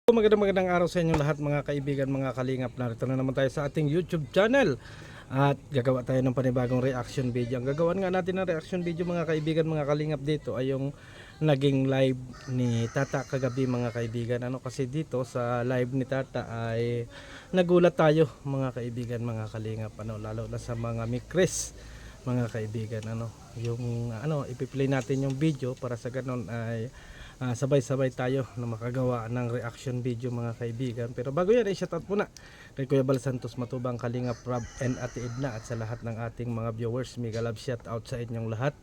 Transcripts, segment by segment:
Magandang araw sa inyo lahat mga kaibigan, mga kalingap. Narito na naman tayo sa ating YouTube channel at gagawa tayo ng panibagong reaction video. Ang gagawan nga natin ng reaction video mga kaibigan, mga kalingap, dito ay yung naging live ni Tata kagabi mga kaibigan. Kasi dito sa live ni Tata ay nagulat tayo mga kaibigan, mga kalingap, lalo na sa mga mikris mga kaibigan. Yung ipi-play natin yung video para sa ganun ay sabay-sabay tayo na makagawa ng reaction video mga kaibigan. Pero bago yan ay shoutout muna kay Kuya Bal Santos Matubang, Kalingap Rob and Ate Edna, at sa lahat ng ating mga viewers. Mega love shoutout sa inyong lahat.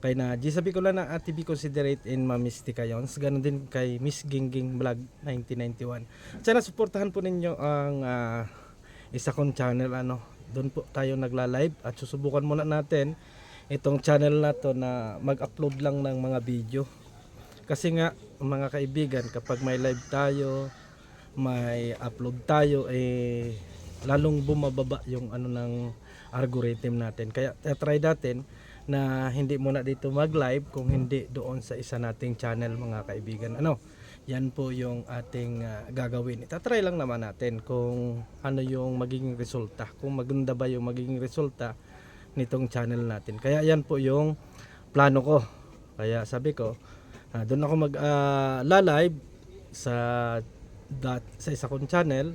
Kay na G sabi ko lang na Ate B Considerate in Mamistika Yons. Ganon din kay Miss Gingging Vlog 1991. Sana suportahan po ninyo ang isa kong channel. Doon po tayo nagla-live at susubukan muna natin itong channel na to na mag-upload lang ng mga video. Kasi nga mga kaibigan, kapag may live tayo, may upload tayo, lalong bumababa yung ng algorithm natin. Kaya try natin na hindi muna dito mag-live, kung hindi doon sa isa nating channel mga kaibigan. Yan po yung ating gagawin. Itatry lang naman natin kung ano yung magiging resulta, kung maganda ba yung magiging resulta nitong channel natin. Kaya yan po yung plano ko. Kaya sabi ko, doon ako mag-live sa isa kong channel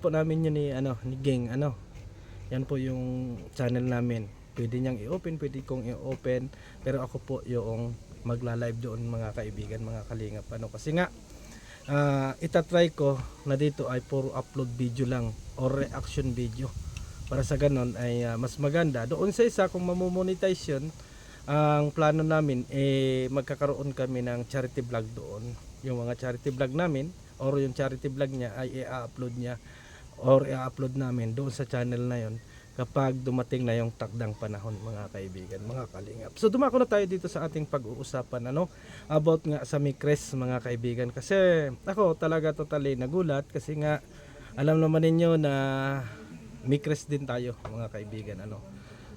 po namin yun ni Ging. Yan po yung channel namin. Pwede niyang i-open, pwede kong i-open, pero ako po yung magla-live doon mga kaibigan, mga kalingap. Kasi nga itatry ko na dito ay puro upload video lang or reaction video, para sa ganon ay mas maganda. Doon sa isa, kung mamomonetize yun, ang plano namin magkakaroon kami ng charity vlog doon. Yung mga charity vlog namin or yung charity vlog niya ay i-upload niya or i-upload namin doon sa channel na yon kapag dumating na yung takdang panahon mga kaibigan, mga kalingap. So dumako na tayo dito sa ating pag-uusapan about nga sa mikres mga kaibigan. Kasi ako talaga totally nagulat, kasi nga alam naman ninyo na mikres din tayo mga kaibigan.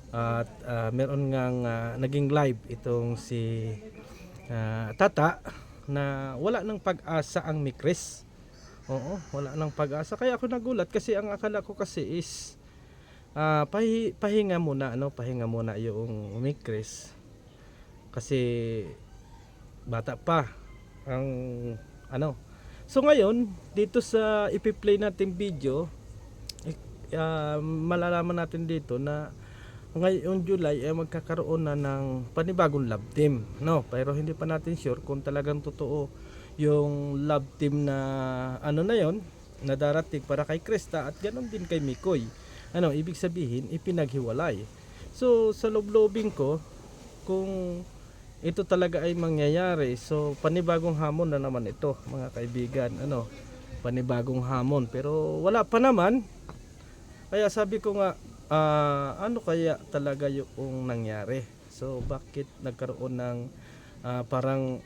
At meron ngang naging live itong si Tata na wala ng pag-asa ang mikres. Oo, wala ng pag-asa. Kaya ako nagulat, kasi ang akala ko kasi is pahinga muna, pahinga muna yung mikres, kasi bata pa ang So ngayon dito sa ipi-play nating video, malalaman natin dito na ngayong July ay magkakaroon na ng panibagong love team, pero hindi pa natin sure kung talagang totoo yung love team na na yon na darating para kay Krista, at ganoon din kay Mikoy. Ibig sabihin ipinaghiwalay. So sa loob-loobing ko, kung ito talaga ay mangyayari, so panibagong hamon na naman ito mga kaibigan. Panibagong hamon, pero wala pa naman. Kaya sabi ko nga, ano kaya talaga yung nangyari? So bakit nagkaroon ng parang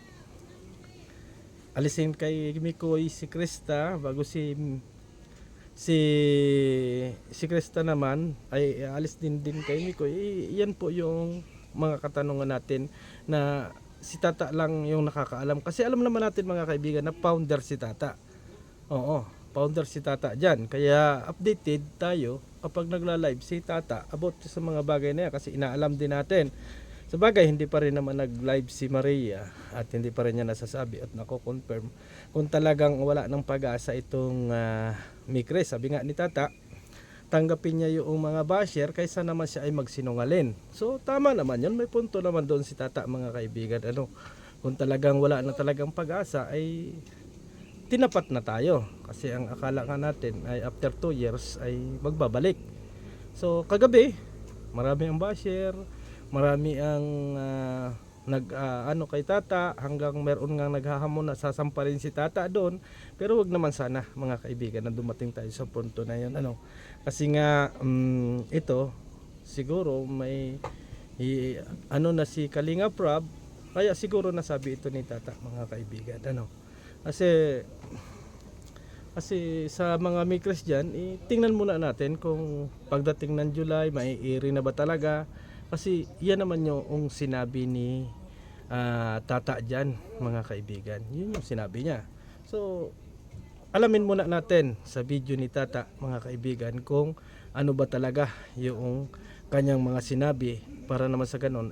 alisin kay Mikoy si Krista, bago si Krista naman ay alis din kay Mikoy? Yan po yung mga katanungan natin na si Tata lang yung nakakaalam. Kasi alam naman natin mga kaibigan na founder si Tata. Oo, founder si Tata dyan. Kaya updated tayo kapag nagla-live si Tata about sa mga bagay na yan, kasi inaalam din natin. Sa bagay, hindi pa rin naman nag-live si Maria at hindi pa rin niya nasasabi at nako-confirm kung talagang wala ng pag-asa itong mikres. Sabi nga ni Tata, tanggapin niya yung mga basher kaysa naman siya ay magsinungaling. So tama naman yun, may punto naman doon si Tata mga kaibigan. Kung talagang wala na talagang pag-asa, ay tinapat na tayo, kasi ang akala nga natin ay after 2 years ay magbabalik. So kagabi marami ang basher, marami ang kay Tata, hanggang meron nga naghahamon na sasampa rin si Tata doon. Pero wag naman sana mga kaibigan na dumating tayo sa punto na yun. Kasi nga ito siguro may na si Kalingap Rob, kaya siguro nasabi ito ni Tata mga kaibigan. Kasi sa mga mikres dyan, tingnan muna natin kung pagdating ng July maiiri na ba talaga. Kasi yan naman yung sinabi ni Tata dyan mga kaibigan. Yun yung sinabi niya. So, alamin muna natin sa video ni Tata mga kaibigan kung ano ba talaga yung kanyang mga sinabi para naman sa ganun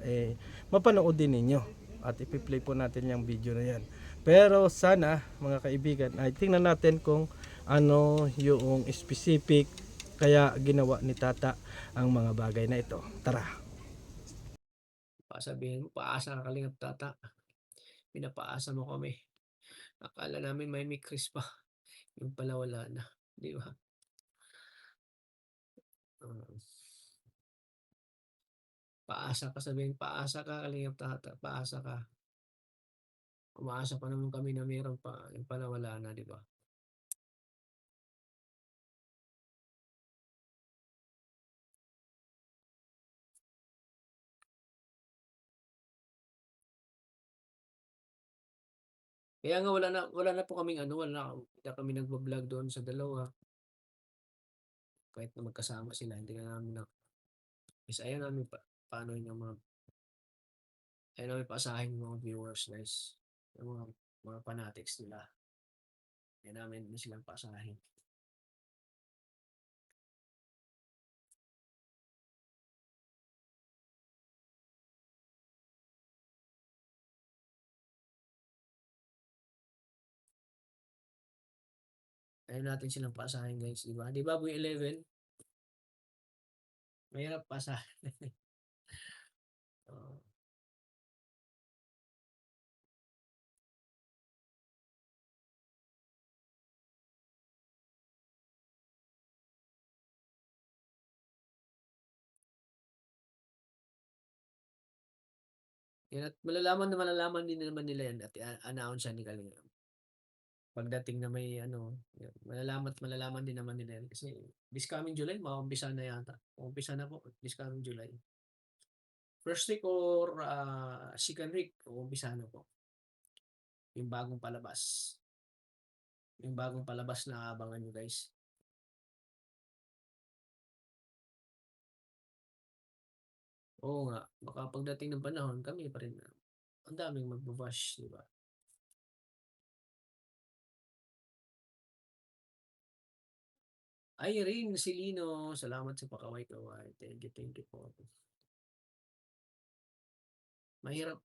mapanood din ninyo at ipi-play po natin yung video na yan. Pero sana mga kaibigan ay tingnan natin kung ano yung specific kaya ginawa ni Tata ang mga bagay na ito. Tara. Sabihin mo, paasa ka Kalingap Tata. Pinapaasa mo kami. Akala namin may Chris pa. Yung pala wala na. Di ba? Uh, paasa ka sabihin, paasa ka Kalingap Tata. Paasa ka. Umaasa pa naman kami na meron pa. Yung pala wala na, di ba? Kaya nga wala na po kaming ano, wala kami nagbo-vlog doon sa dalawa. Kahit na magkasama sila, hindi na namin na is ayaw namin paano yung mga ayaw namin paasahin yung mga viewers guys. Yung mga fanatics nila. Ayaw namin na silang paasahin. Ayaw natin silang paasahin guys, di ba? Di ba Boy 11? Mahirap paasahin. Oo. Yan at malalaman din naman nila yan at announce yan ni Kalingap. Pagdating na may ano, yan, malalaman din naman nila yan. Kasi this coming July, mauumpisa na yata. Umpisa na po, this coming July. First week or second week, umpisa na po. Yung bagong palabas. Yung bagong palabas na abangan nyo guys. Oo nga, baka pagdating ng panahon, kami pa rin. Ang daming magbabash, di ba? Irene Silino, salamat sa pakaway-kaway. Thank you po. Mahirap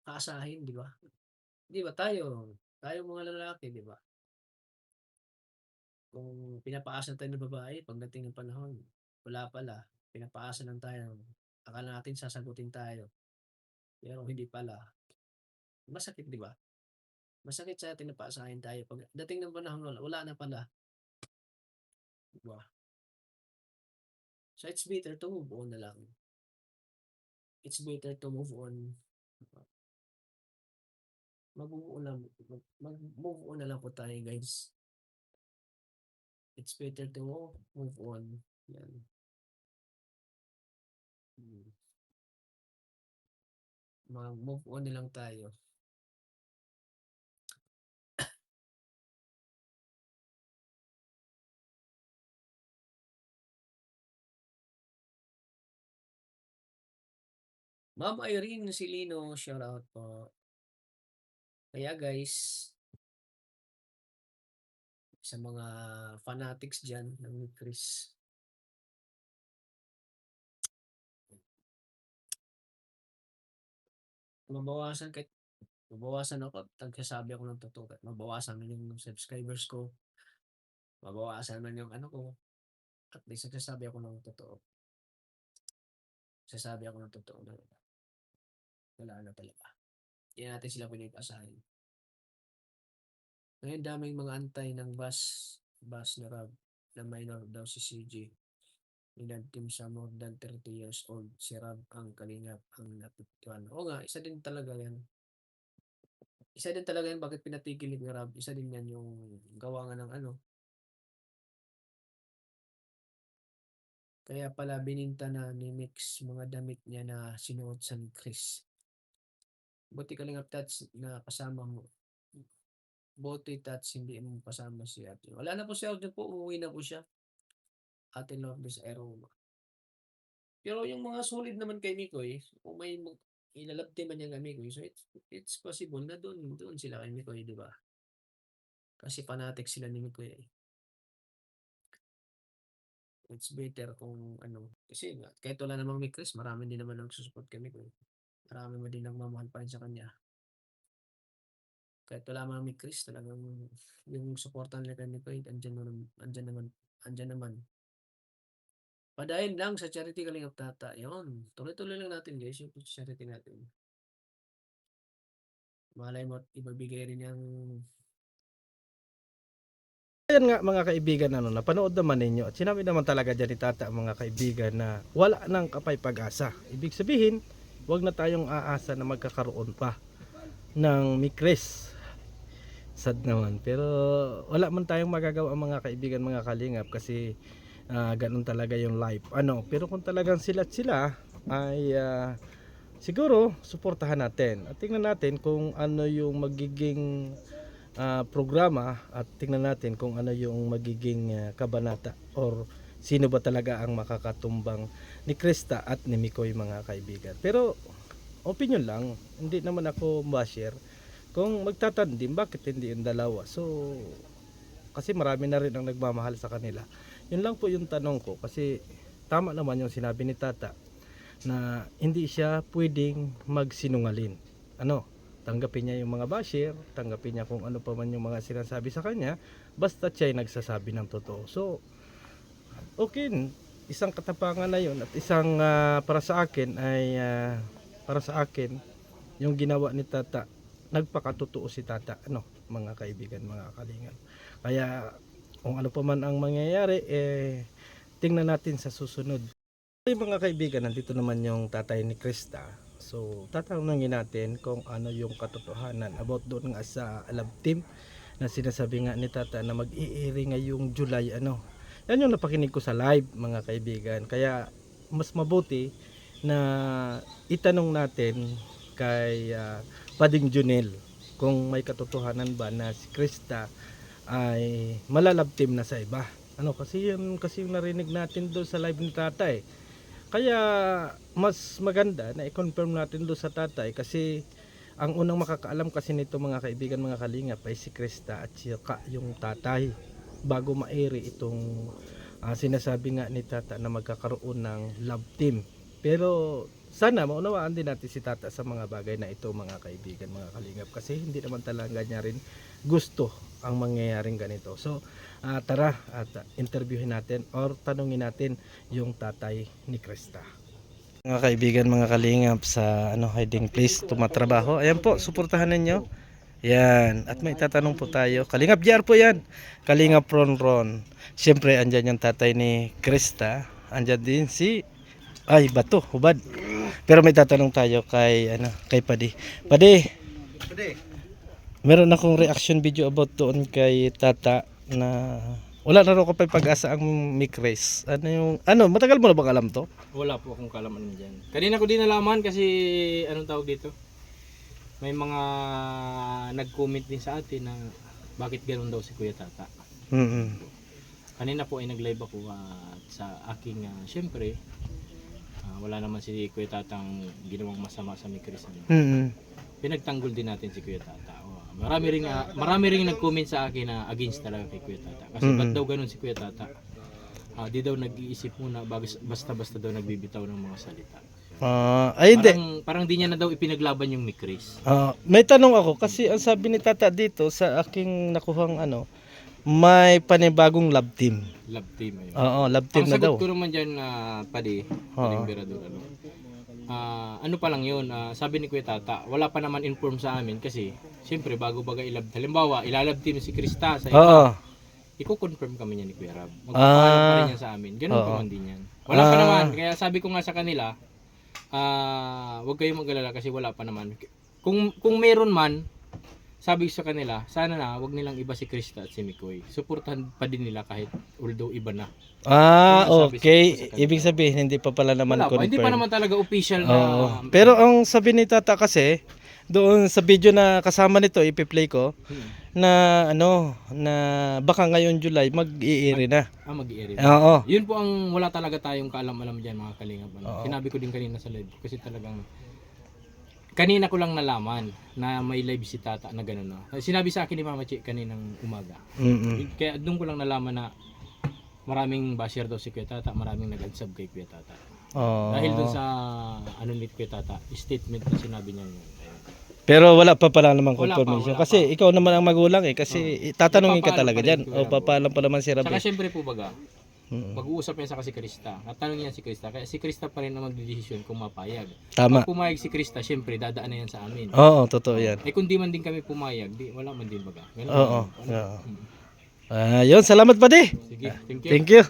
kaasahin, di ba? Di ba tayo mga lalaki, di ba? Kung pinapaasa tayo ng babae, pagdating ng panahon, wala pala. Pinapaasa lang tayo. Akala natin sasagutin tayo. Pero hindi pala. Masakit, di ba? Masakit sa atin na paasahin tayo. Pagdating ng panahon, wala na pala. Di ba? So it's better to move on na lang. It's better to move on. Mag-move on mag-move on na lang po tayo guys. It's better to move on. Yan. Mag-move on na lang tayo. Ma'am Irene Silino, shout out po. Kaya guys, sa mga fanatics dyan ng Chris, mabawasan kahit mabawasan ako at nagsasabi ako ng totoo at mabawasan man yung subscribers ko, mabawasan man yung ano ko, at least nagsasabi ako ng totoo. Sasabi ako ng totoo na wala na talaga. Hindi natin sila pinag-asahin. Ngayon daming mga antay ng bus na Rob na minor daw si CJ. Inantim sa more than 30 years old. Si Rob ang kalingap ang napituan. Oo nga, isa din talaga yan. Isa din talaga yan bakit pinatigil ni Rob. Isa din yan yung gawa nga ng ano. Kaya pala bininta na ni Mix mga damit niya na sinuot sa ni Chris. Buti kalingap Tats na kasama mo. Buti Tats hindi mo kasama si Ate. Wala na po si Ate po. Umuwi na po siya. Ate Lourdes Aroma. Pero yung mga solid naman kay Mikoy, kung may ilalabte man niya kay Mikoy, so it's possible na doon sila kay Mikoy, di ba? Kasi fanatic sila ni Kuya eh. It's better kung ano, kasi nga, kahit wala namang may Chris, marami din naman nagsusupport kami Kuya. Marami mo din nagmamahal pa rin sa kanya. Kahit wala mang may Chris, talagang yung suportan nila kay Kuya, andyan naman. Padayon lang sa charity Kalingap Tata. Yun. Tuloy-tuloy lang natin guys yung charity natin. Malay mo at ibabigay rin yung Ayan nga mga kaibigan, ano, napanood naman ninyo at sinabi naman talaga dyan ni Tata mga kaibigan na wala nang kapay-pag-asa. Ibig sabihin, wag na tayong aasa na magkakaroon pa ng mikres. Sad naman. Pero wala man tayong magagawa mga kaibigan, mga kalingap, kasi ganun talaga yung life. Ano, pero kung talagang sila ay siguro suportahan natin. At tingnan natin kung ano yung magiging programa at tingnan natin kung ano yung magiging kabanata or sino ba talaga ang makakatumbang ni Krista at ni Mikoy mga kaibigan. Pero opinion lang, hindi naman ako basher. Kung magtatandim, bakit hindi yung dalawa? So, kasi marami na rin ang nagmamahal sa kanila. Yun lang po yung tanong ko, kasi tama naman yung sinabi ni Tata na hindi siya pwedeng magsinungalin. Ano? Tanggapin niya yung mga basher, tanggapin niya kung ano pa man yung mga sinasabi sa kanya, basta siya ay nagsasabi ng totoo. So, okay, isang katapangan na yun at isang para sa akin ay para sa akin yung ginawa ni Tata, nagpakatotoo si Tata, ano, mga kaibigan, mga kalingan. Kaya kung ano pa man ang mangyayari, tingnan natin sa susunod. Okay, mga kaibigan, nandito naman yung tatay ni Krista. So, tatanungin natin kung ano yung katotohanan about doon nga sa love team na sinasabi nga ni Tata na mag-i-airing ngayong July, ano. Yan yung napakinig ko sa live mga kaibigan. Kaya mas mabuti na itanong natin kay Pading Junel kung may katotohanan ba na si Krista ay malalab team na sa iba. Ano kasi yun kasi yung narinig natin doon sa live ni Tatay. Kaya mas maganda na i-confirm natin doon sa Tatay kasi ang unang makakaalam kasi nito mga kaibigan, mga kalingap ay si Krista at saka yung Tatay bago ma-air itong sinasabi nga ni Tata na magkakaroon ng love team. Pero sana maunawaan din natin si Tata sa mga bagay na ito mga kaibigan, mga kalingap, kasi hindi naman talaga niya rin gusto ang mangyayaring ganito. So tara at interviewin natin or tanungin natin yung tatay ni Krista. Mga kaibigan, mga kalingap, sa hiding place tumatrabaho. Ayan po, suportahan ninyo. Yan, at may tatanong po tayo. Kalingap JR po yan. Kalingap Ron. Siyempre, andyan yung tatay ni Krista. Andyan din si Bato, hubad. Pero may tatanong tayo kay Padi. Padi, meron akong reaction video about doon kay Tata na wala na raw kapay pag-asa ang mic race. Matagal mo na bang alam to? Wala po akong kalaman dyan. Kanina ko din nalaman kasi anong tawag dito? May mga nag-comment din sa atin na bakit ganoon daw si Kuya Tata. Kanina po ay nag-live ako sa aking syempre wala naman si Kuya Tatang ginawang masama sa Mikris. Pinagtanggol din natin si Kuya Tata. Marami ring nag-comment sa akin na against talaga kay Kuya Tata. Kasi ba't daw ganoon si Kuya Tata? Di daw nag-iisip muna basta-basta daw nagbibitaw ng mga salita. Parang di niya na daw ipinaglaban yung Mikris. May tanong ako kasi ang sabi ni Tata dito sa aking nakuhang may panibagong love team. Love team. Ayun. Oo, love team na daw. Ang sagot ko naman dyan, Pading Berador, ano pa lang yun, sabi ni Kuya Tata, wala pa naman inform sa amin kasi siyempre bago baga ilab. Halimbawa, ilalab team si Krista sa iba. Iko-confirm kami niya ni Kuya Rab. Magpapaalam pa rin yan sa amin. Ganun pa man din yan. Wala pa naman. Kaya sabi ko nga sa kanila, huwag kayong mag-alala kasi wala pa naman. Kung meron man, sabi ko sa kanila, sana na wag nilang iba si Krista at si Mikoy. Suportahan pa din nila kahit although iba na. Okay. Ibig sabihin hindi pa pala naman wala confirm. Hindi pa naman talaga official na. Pero ang sabi ni Tata kasi doon sa video na kasama nito ipi-play ko na na baka ngayon July mag-i-air na. Mag-i-air. Oo. Yun po ang wala talaga tayong kaalam-alam diyan mga kalingap. Sinabi ko din kanina sa live kasi talagang Kanina ko lang nalaman na may live si Tata na gano'n na. Sinabi sa akin ni Mama Chi kaninang umaga. Kaya doon ko lang nalaman na maraming basher daw si Kuya Tata, maraming nag-unsub kay Kuya Tata. Oh. Dahil doon sa ano ni Kuya Tata, statement na sinabi niya yun. Pero wala pa pala namang Wala pa, confirmation. wala Kasi ikaw naman ang magulang eh. Kasi tatanungin ka Papaalam talaga pa rin dyan. ko O yan. papaalam pa naman si Saka Rabi. syempre po baga, mag-uusap niya sa si Krista. At tanong niya si Krista, kaya si Krista pa rin ang magdedesisyon kung mapayag. Tama. Pag pumayag si Krista, syempre dadaan na yan sa amin. Oo, totoo yan. Eh kung di man din kami pumayag, di wala man din baga. Ganun Oo. lang. Oo. Yun, salamat pa di. Sige, thank you. Thank you.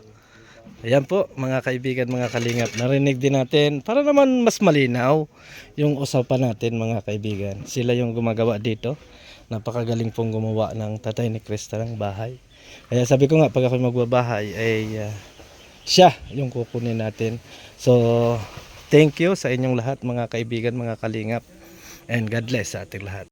Ayan po mga kaibigan, mga kalingap. Narinig din natin para naman mas malinaw yung usapan natin mga kaibigan. Sila yung gumagawa dito. Napakagaling pong gumawa ng tatay ni Krista ng bahay. Kaya sabi ko nga pag ako magbabahay ay siya yung kukunin natin. So thank you sa inyong lahat mga kaibigan, mga kalingap. And God bless sa ating lahat.